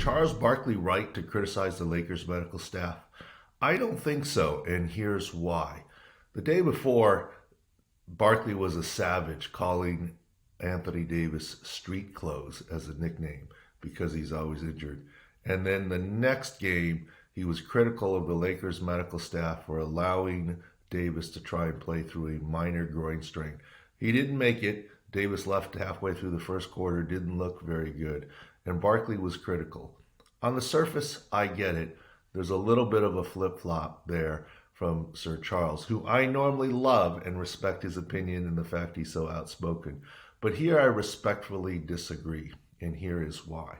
Charles Barkley right to criticize the Lakers medical staff? I don't think so, and here's why. The day before, Barkley was a savage, calling Anthony Davis street clothes as a nickname because he's always injured. And then the next game, he was critical of the Lakers medical staff for allowing Davis to try and play through a minor groin strain. He didn't make it. Davis left halfway through the first quarter, didn't look very good. And Barkley was critical. On the surface, I get it. There's a little bit of a flip-flop there from Sir Charles, who I normally love and respect his opinion and the fact he's so outspoken. But here I respectfully disagree, and here is why.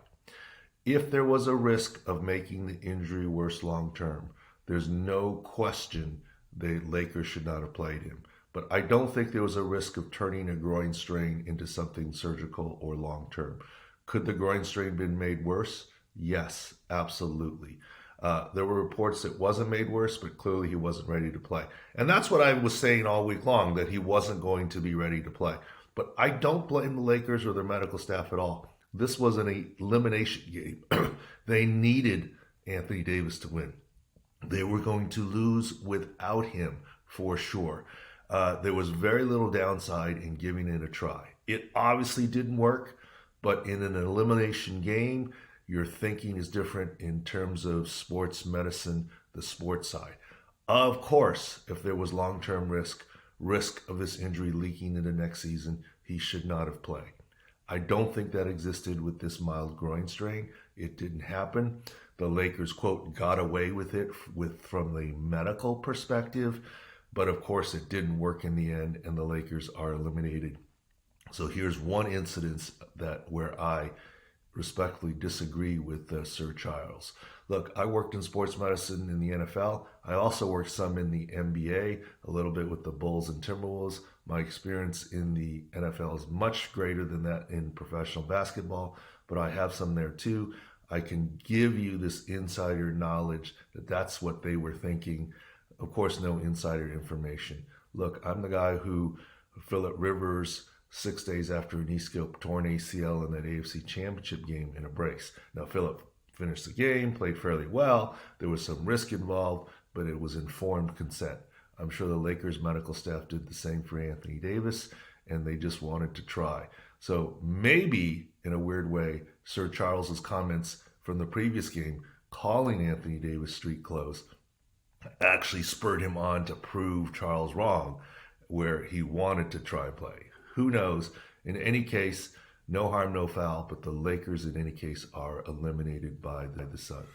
If there was a risk of making the injury worse long term, there's no question the Lakers should not have played him. But I don't think there was a risk of turning a groin strain into something surgical or long term. Could the groin strain been made worse? Yes, absolutely. There were reports that it wasn't made worse, but clearly he wasn't ready to play. And that's what I was saying all week long, that he wasn't going to be ready to play. But I don't blame the Lakers or their medical staff at all. This was an elimination game. They needed Anthony Davis to win. They were going to lose without him for sure. There was very little downside in giving it a try. It obviously didn't work, but in an elimination game, your thinking is different in terms of sports medicine, the sports side. Of course, if there was long-term risk of this injury leaking into next season, he should not have played. I don't think that existed with this mild groin strain. It didn't happen. The Lakers, quote, got away with it from the medical perspective, but of course it didn't work in the end, and the Lakers are eliminated. So here's one incident where I respectfully disagree with Sir Charles. Look, I worked in sports medicine in the NFL. I also worked some in the NBA, a little bit with the Bulls and Timberwolves. My experience in the NFL is much greater than that in professional basketball, but I have some there too. I can give you this insider knowledge that that's what they were thinking. Of course, no insider information. Look, I'm the guy who Phillip Rivers 6 days after a knee scope torn ACL in that AFC Championship game in a brace. Now, Phillip finished the game, played fairly well. There was some risk involved, but it was informed consent. I'm sure the Lakers medical staff did the same for Anthony Davis, and they just wanted to try. So maybe, in a weird way, Sir Charles's comments from the previous game, calling Anthony Davis street clothes, actually spurred him on to prove Charles wrong, where he wanted to try and play. Who knows? In any case, no harm, no foul, but the Lakers in any case are eliminated by the Suns.